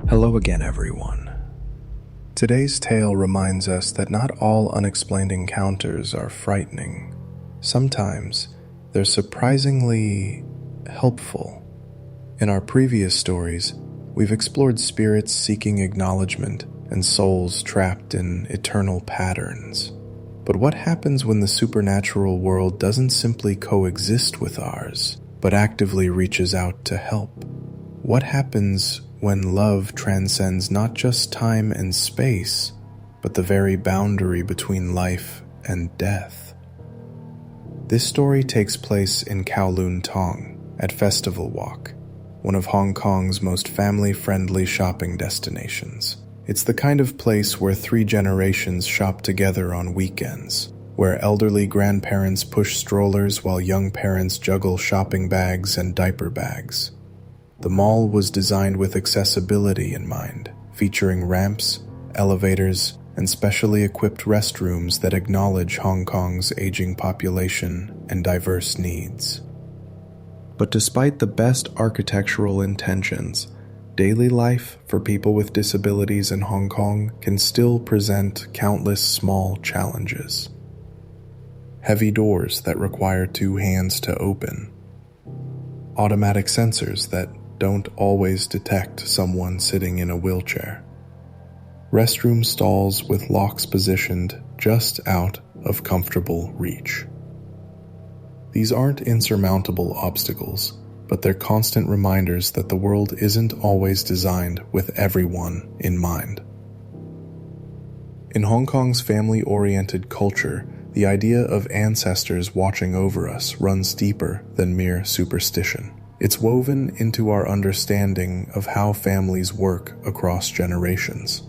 Hello again, everyone. Today's tale reminds us that not all unexplained encounters are frightening. Sometimes they're surprisingly helpful. In our previous stories, we've explored spirits seeking acknowledgement and souls trapped in eternal patterns. But what happens when the supernatural world doesn't simply coexist with ours, but actively reaches out to help? What happens when love transcends not just time and space, but the very boundary between life and death? This story takes place in Kowloon Tong at Festival Walk, one of Hong Kong's most family-friendly shopping destinations. It's the kind of place where 3 generations shop together on weekends, where elderly grandparents push strollers while young parents juggle shopping bags and diaper bags. The mall was designed with accessibility in mind, featuring ramps, elevators, and specially equipped restrooms that acknowledge Hong Kong's aging population and diverse needs. But despite the best architectural intentions, daily life for people with disabilities in Hong Kong can still present countless small challenges. Heavy doors that require 2 hands to open, automatic sensors that don't always detect someone sitting in a wheelchair, restroom stalls with locks positioned just out of comfortable reach. These aren't insurmountable obstacles, but they're constant reminders that the world isn't always designed with everyone in mind. In Hong Kong's family-oriented culture, the idea of ancestors watching over us runs deeper than mere superstition. It's woven into our understanding of how families work across generations.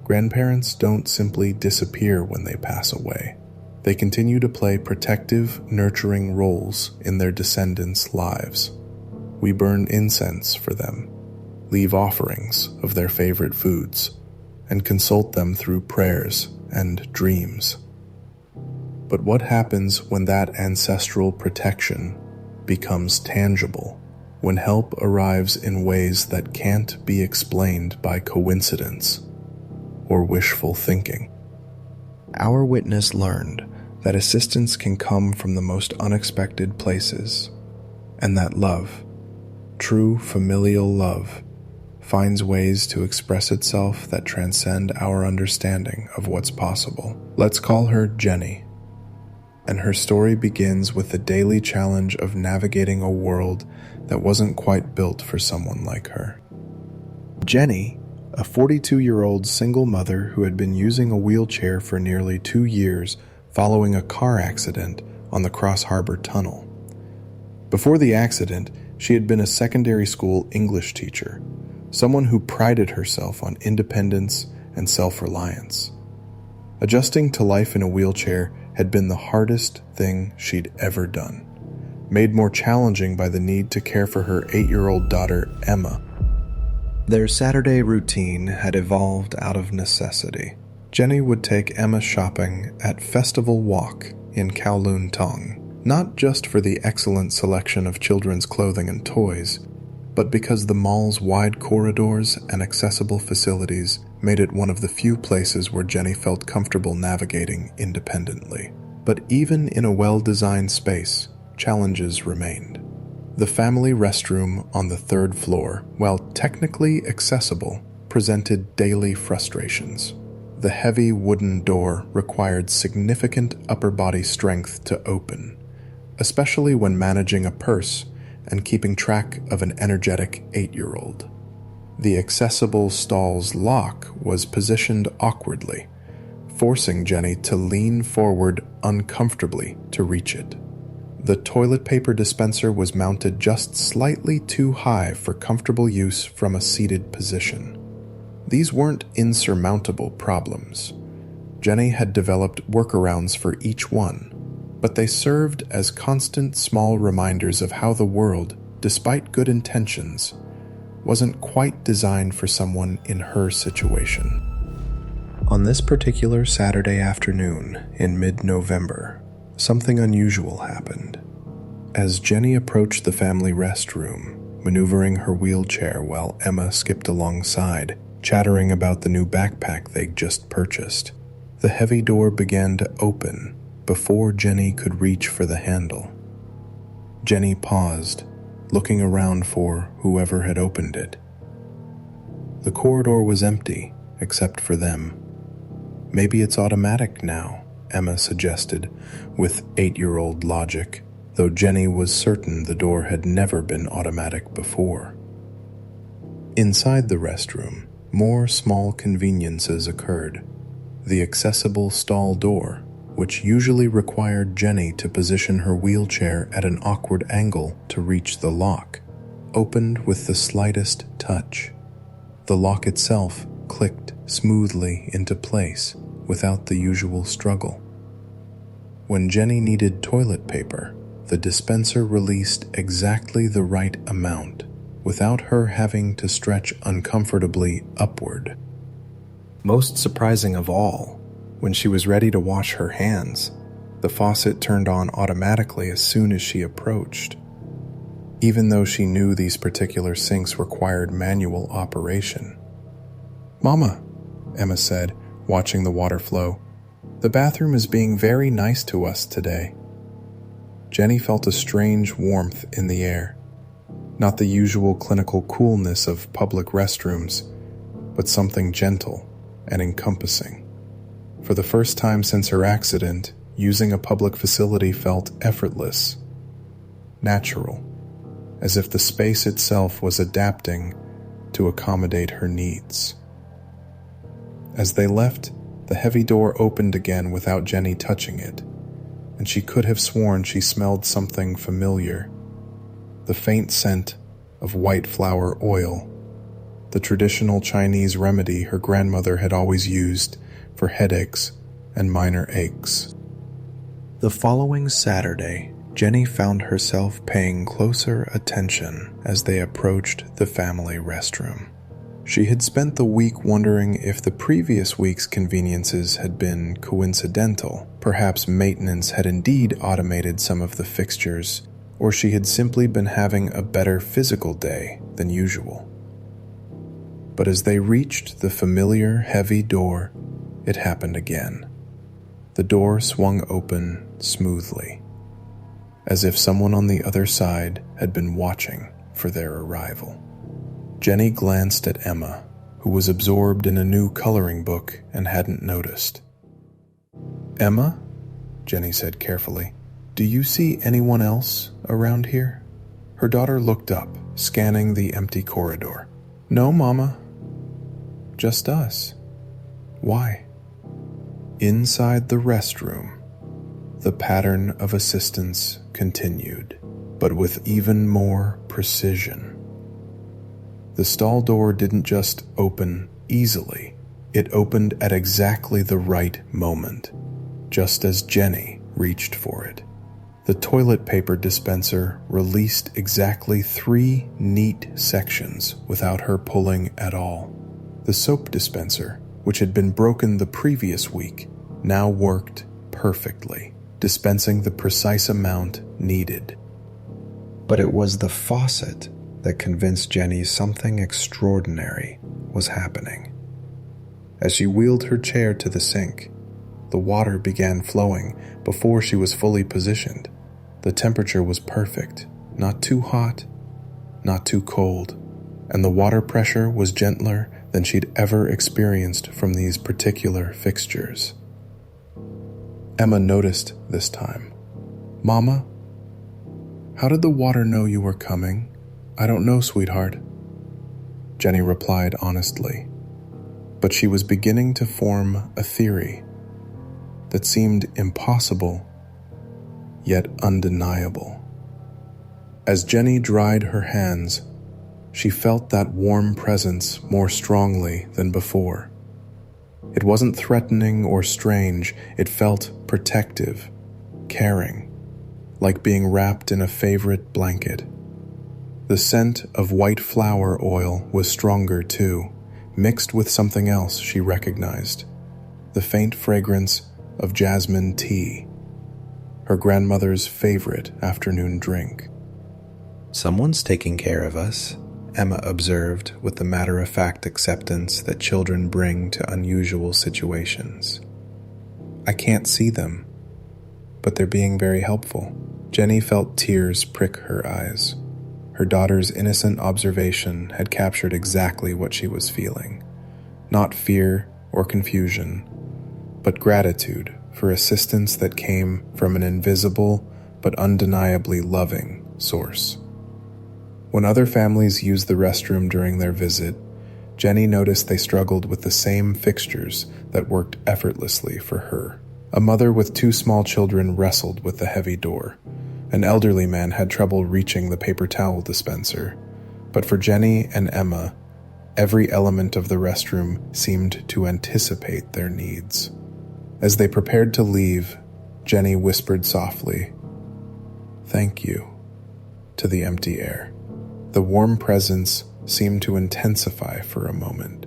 Grandparents don't simply disappear when they pass away. They continue to play protective, nurturing roles in their descendants' lives. We burn incense for them, leave offerings of their favorite foods, and consult them through prayers and dreams. But what happens when that ancestral protection becomes tangible? When help arrives in ways that can't be explained by coincidence or wishful thinking? Our witness learned that assistance can come from the most unexpected places, and that love, true familial love, finds ways to express itself that transcend our understanding of what's possible. Let's call her Jenny, and her story begins with the daily challenge of navigating a world that wasn't quite built for someone like her. Jenny, a 42-year-old single mother who had been using a wheelchair for nearly 2 years following a car accident on the Cross Harbor Tunnel. Before the accident, she had been a secondary school English teacher, someone who prided herself on independence and self-reliance. Adjusting to life in a wheelchair had been the hardest thing she'd ever done, made more challenging by the need to care for her 8-year-old daughter, Emma. Their Saturday routine had evolved out of necessity. Jenny would take Emma shopping at Festival Walk in Kowloon Tong, not just for the excellent selection of children's clothing and toys, but because the mall's wide corridors and accessible facilities made it one of the few places where Jenny felt comfortable navigating independently. But even in a well-designed space, challenges remained. The family restroom on the 3rd floor, while technically accessible, presented daily frustrations. The heavy wooden door required significant upper body strength to open, especially when managing a purse and keeping track of an energetic 8-year-old. The accessible stall's lock was positioned awkwardly, forcing Jenny to lean forward uncomfortably to reach it. The toilet paper dispenser was mounted just slightly too high for comfortable use from a seated position. These weren't insurmountable problems. Jenny had developed workarounds for each one, but they served as constant small reminders of how the world, despite good intentions, wasn't quite designed for someone in her situation. On this particular Saturday afternoon in mid-November, something unusual happened. As Jenny approached the family restroom, maneuvering her wheelchair while Emma skipped alongside, chattering about the new backpack they'd just purchased. The heavy door began to open before Jenny could reach for the handle. Jenny paused, looking around for whoever had opened it. The corridor was empty, except for them. "Maybe it's automatic now," Emma suggested, with 8-year-old logic, though Jenny was certain the door had never been automatic before. Inside the restroom, more small conveniences occurred. The accessible stall door, which usually required Jenny to position her wheelchair at an awkward angle to reach the lock, opened with the slightest touch. The lock itself clicked smoothly into place without the usual struggle. When Jenny needed toilet paper, the dispenser released exactly the right amount without her having to stretch uncomfortably upward. Most surprising of all, when she was ready to wash her hands, the faucet turned on automatically as soon as she approached. Even though she knew these particular sinks required manual operation. "Mama," Emma said, watching the water flow, "the bathroom is being very nice to us today." Jenny felt a strange warmth in the air. Not the usual clinical coolness of public restrooms, but something gentle and encompassing. For the first time since her accident, using a public facility felt effortless, natural, as if the space itself was adapting to accommodate her needs. As they left, the heavy door opened again without Jenny touching it, and she could have sworn she smelled something familiar. The faint scent of white flower oil, the traditional Chinese remedy her grandmother had always used for headaches and minor aches. The following Saturday, Jenny found herself paying closer attention as they approached the family restroom. She had spent the week wondering if the previous week's conveniences had been coincidental. Perhaps maintenance had indeed automated some of the fixtures, or she had simply been having a better physical day than usual. But as they reached the familiar heavy door, it happened again. The door swung open smoothly, as if someone on the other side had been watching for their arrival. Jenny glanced at Emma, who was absorbed in a new coloring book and hadn't noticed. "Emma," Jenny said carefully, "do you see anyone else around here?" Her daughter looked up, scanning the empty corridor. "No, Mama. Just us. Why?" Inside the restroom, the pattern of assistance continued, but with even more precision. The stall door didn't just open easily, it opened at exactly the right moment, just as Jenny reached for it. The toilet paper dispenser released exactly 3 neat sections without her pulling at all. The soap dispenser, which had been broken the previous week, now worked perfectly, dispensing the precise amount needed. But it was the faucet that convinced Jenny something extraordinary was happening. As she wheeled her chair to the sink, the water began flowing before she was fully positioned. The temperature was perfect, not too hot, not too cold, and the water pressure was gentler than she'd ever experienced from these particular fixtures. Emma noticed this time. "Mama, how did the water know you were coming?" "I don't know, sweetheart," Jenny replied honestly, but she was beginning to form a theory that seemed impossible, yet undeniable. As Jenny dried her hands, she felt that warm presence more strongly than before. It wasn't threatening or strange, it felt protective, caring, like being wrapped in a favorite blanket. The scent of white flower oil was stronger too, mixed with something else she recognized, the faint fragrance of jasmine tea, her grandmother's favorite afternoon drink. "Someone's taking care of us," Emma observed with the matter-of-fact acceptance that children bring to unusual situations. "I can't see them, but they're being very helpful." Jenny felt tears prick her eyes. Her daughter's innocent observation had captured exactly what she was feeling. Not fear or confusion, but gratitude for assistance that came from an invisible but undeniably loving source. When other families used the restroom during their visit, Jenny noticed they struggled with the same fixtures that worked effortlessly for her. A mother with 2 small children wrestled with the heavy door. An elderly man had trouble reaching the paper towel dispenser. But for Jenny and Emma, every element of the restroom seemed to anticipate their needs. As they prepared to leave, Jenny whispered softly, "Thank you," to the empty air. The warm presence seemed to intensify for a moment,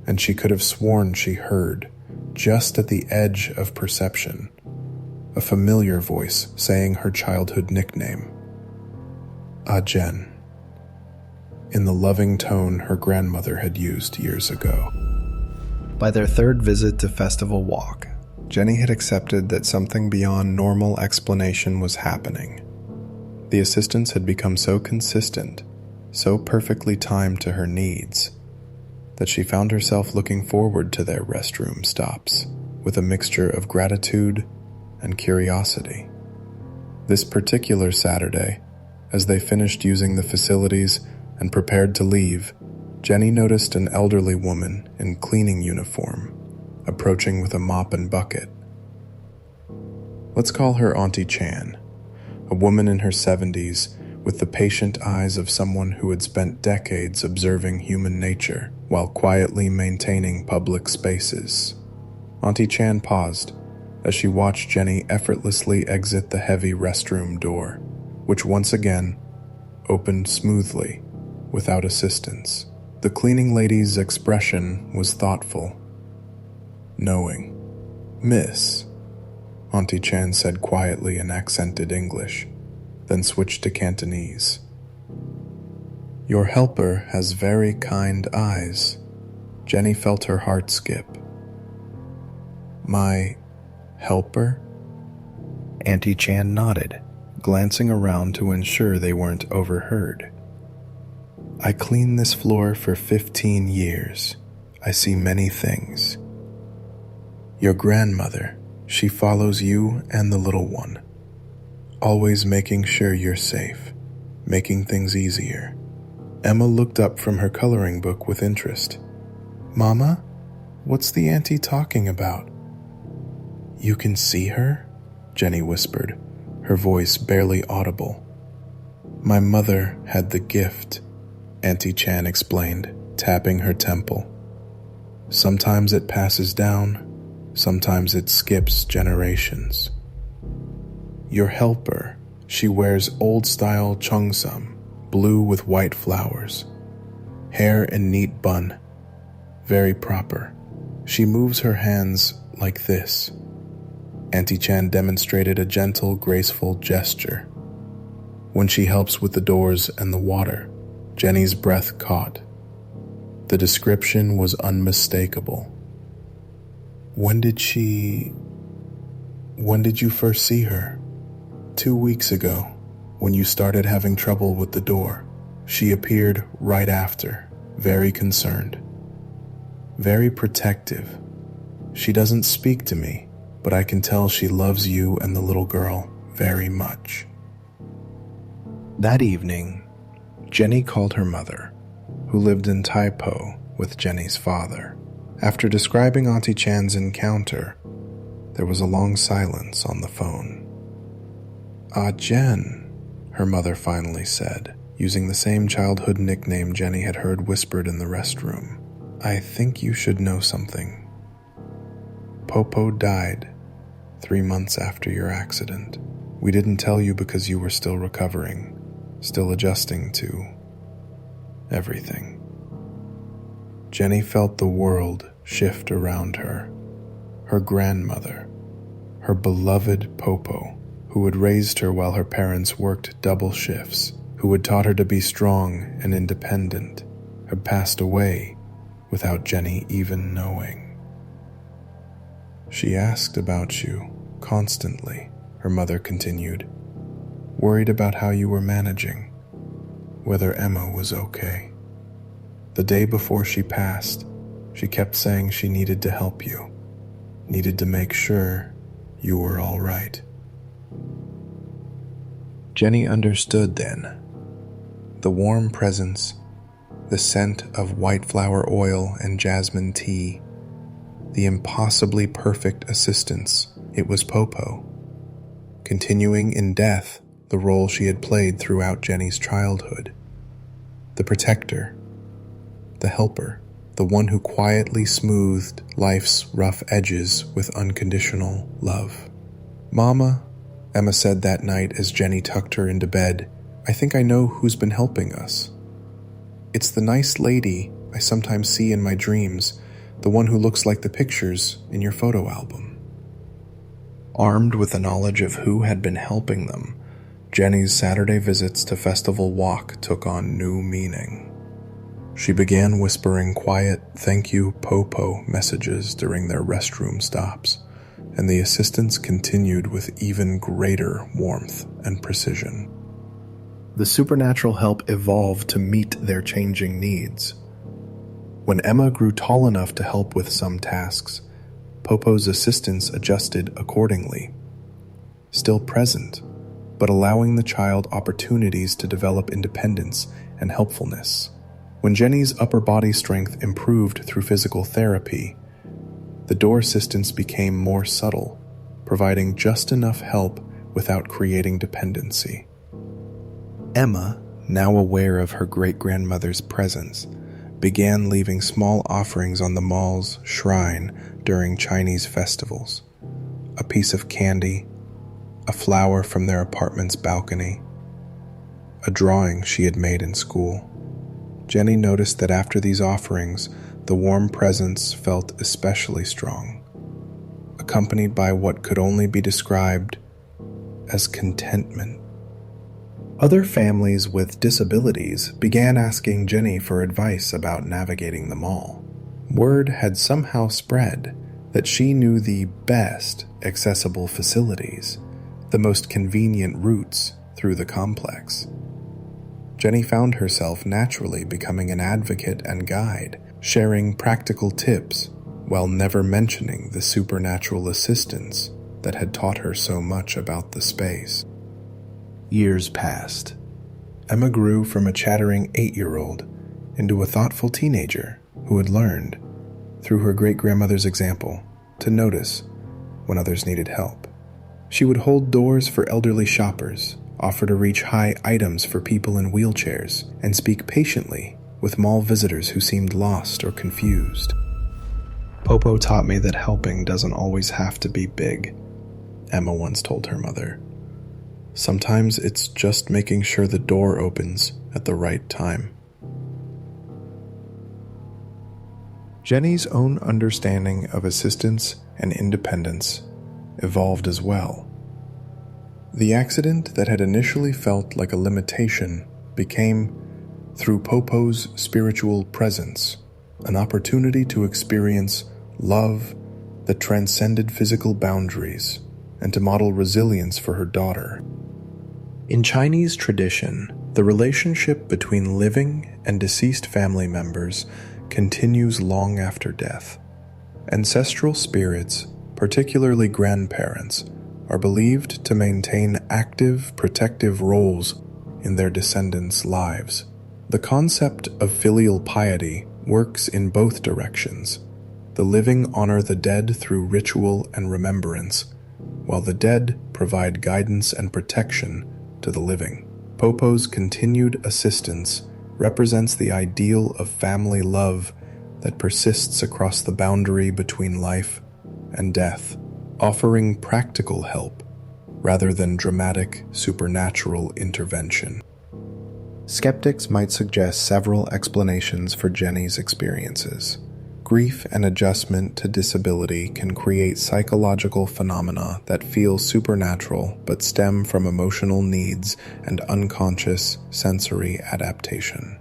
and she could have sworn she heard, just at the edge of perception, a familiar voice saying her childhood nickname, "Jen," in the loving tone her grandmother had used years ago. By their 3rd visit to Festival Walk, Jenny had accepted that something beyond normal explanation was happening. The assistance had become so consistent, so perfectly timed to her needs, that she found herself looking forward to their restroom stops with a mixture of gratitude and curiosity. This particular Saturday, as they finished using the facilities and prepared to leave, Jenny noticed an elderly woman in cleaning uniform approaching with a mop and bucket. Let's call her Auntie Chan, a woman in her 70s with the patient eyes of someone who had spent decades observing human nature while quietly maintaining public spaces. Auntie Chan paused as she watched Jenny effortlessly exit the heavy restroom door, which once again opened smoothly without assistance. The cleaning lady's expression was thoughtful, knowing. "Miss," Auntie Chan said quietly in accented English, then switched to Cantonese. "Your helper has very kind eyes." Jenny felt her heart skip. "My helper?" Auntie Chan nodded, glancing around to ensure they weren't overheard. "I cleaned this floor for 15 years. I see many things. Your grandmother, she follows you and the little one, always making sure you're safe, making things easier." Emma looked up from her coloring book with interest. "Mama, what's the auntie talking about?" "You can see her?" Jenny whispered, her voice barely audible. "My mother had the gift," Auntie Chan explained, tapping her temple. "Sometimes it passes down, sometimes it skips generations. Your helper, she wears old-style cheongsam, blue with white flowers, hair in neat bun, very proper. She moves her hands like this." Auntie Chan demonstrated a gentle, graceful gesture. "When she helps with the doors and the water." Jenny's breath caught. The description was unmistakable. When did you first see her?" 2 weeks ago, when you started having trouble with the door. She appeared right after, very concerned, very protective. She doesn't speak to me, but I can tell she loves you and the little girl very much." That evening, Jenny called her mother, who lived in Taipo with Jenny's father. After describing Auntie Chan's encounter, there was a long silence on the phone. "Jen," her mother finally said, using the same childhood nickname Jenny had heard whispered in the restroom. "I think you should know something. Popo died 3 months after your accident. We didn't tell you because you were still recovering, still adjusting to everything." Jenny felt the world shift around her. Her grandmother, her beloved Popo, who had raised her while her parents worked double shifts, who had taught her to be strong and independent, had passed away without Jenny even knowing. She asked about you constantly, her mother continued, worried about how you were managing, whether Emma was okay. The day before she passed, she kept saying she needed to help you, needed to make sure you were all right. Jenny understood then. The warm presence, the scent of white flower oil and jasmine tea, the impossibly perfect assistance, it was Popo, continuing in death the role she had played throughout Jenny's childhood. The protector, the helper, the one who quietly smoothed life's rough edges with unconditional love. "Mama," Emma said that night as Jenny tucked her into bed, "I think I know who's been helping us. It's the nice lady I sometimes see in my dreams, the one who looks like the pictures in your photo album." Armed with the knowledge of who had been helping them, Jenny's Saturday visits to Festival Walk took on new meaning. She began whispering quiet "thank you, Popo" messages during their restroom stops, and the assistance continued with even greater warmth and precision. The supernatural help evolved to meet their changing needs. When Emma grew tall enough to help with some tasks, Popo's assistance adjusted accordingly, still present, but allowing the child opportunities to develop independence and helpfulness. When Jenny's upper body strength improved through physical therapy, the door assistance became more subtle, providing just enough help without creating dependency. Emma, now aware of her great-grandmother's presence, began leaving small offerings on the mall's shrine during Chinese festivals. A piece of candy, a flower from their apartment's balcony, a drawing she had made in school. Jenny noticed that after these offerings, the warm presence felt especially strong, accompanied by what could only be described as contentment. Other families with disabilities began asking Jenny for advice about navigating the mall. Word had somehow spread that she knew the best accessible facilities, the most convenient routes through the complex. Jenny found herself naturally becoming an advocate and guide, sharing practical tips while never mentioning the supernatural assistance that had taught her so much about the space. Years passed. Emma grew from a chattering 8-year-old into a thoughtful teenager who had learned, through her great-grandmother's example, to notice when others needed help. She would hold doors for elderly shoppers, offer to reach high items for people in wheelchairs, and speak patiently with mall visitors who seemed lost or confused. "Popo taught me that helping doesn't always have to be big," Emma once told her mother. "Sometimes it's just making sure the door opens at the right time." Jenny's own understanding of assistance and independence evolved as well. The accident that had initially felt like a limitation became, through Popo's spiritual presence, an opportunity to experience love that transcended physical boundaries and to model resilience for her daughter. In Chinese tradition, the relationship between living and deceased family members continues long after death. Ancestral spirits, particularly grandparents, are believed to maintain active, protective roles in their descendants' lives. The concept of filial piety works in both directions. The living honor the dead through ritual and remembrance, while the dead provide guidance and protection to the living. Popo's continued assistance represents the ideal of family love that persists across the boundary between life and death, offering practical help rather than dramatic supernatural intervention. Skeptics might suggest several explanations for Jenny's experiences. Grief and adjustment to disability can create psychological phenomena that feel supernatural but stem from emotional needs and unconscious sensory adaptation.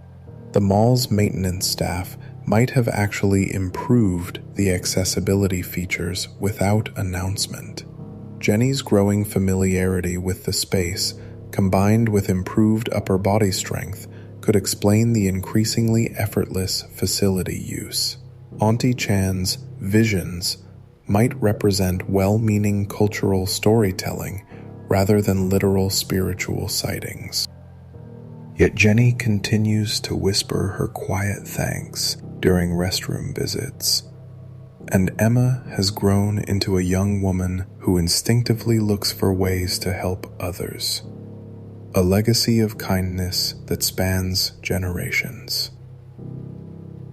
The mall's maintenance staff might have actually improved the accessibility features without announcement. Jenny's growing familiarity with the space, combined with improved upper body strength, could explain the increasingly effortless facility use. Auntie Chan's visions might represent well-meaning cultural storytelling rather than literal spiritual sightings. Yet Jenny continues to whisper her quiet thanks during restroom visits, and Emma has grown into a young woman who instinctively looks for ways to help others. A legacy of kindness that spans generations.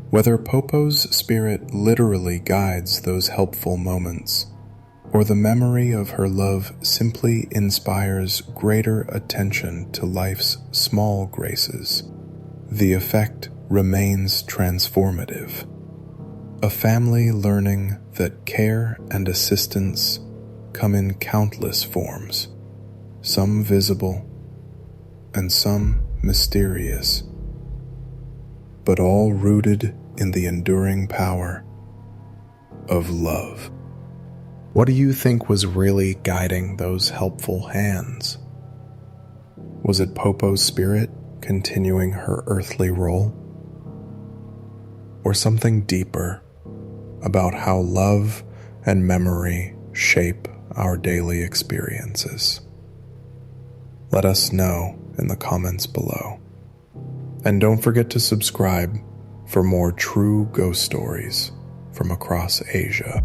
Whether Popo's spirit literally guides those helpful moments, or the memory of her love simply inspires greater attention to life's small graces, the effect remains transformative. A family learning that care and assistance come in countless forms, some visible and some mysterious, but all rooted in the enduring power of love. What do you think was really guiding those helpful hands? Was it Popo's spirit continuing her earthly role? Or something deeper about how love and memory shape our daily experiences? Let us know in the comments below. And don't forget to subscribe for more true ghost stories from across Asia.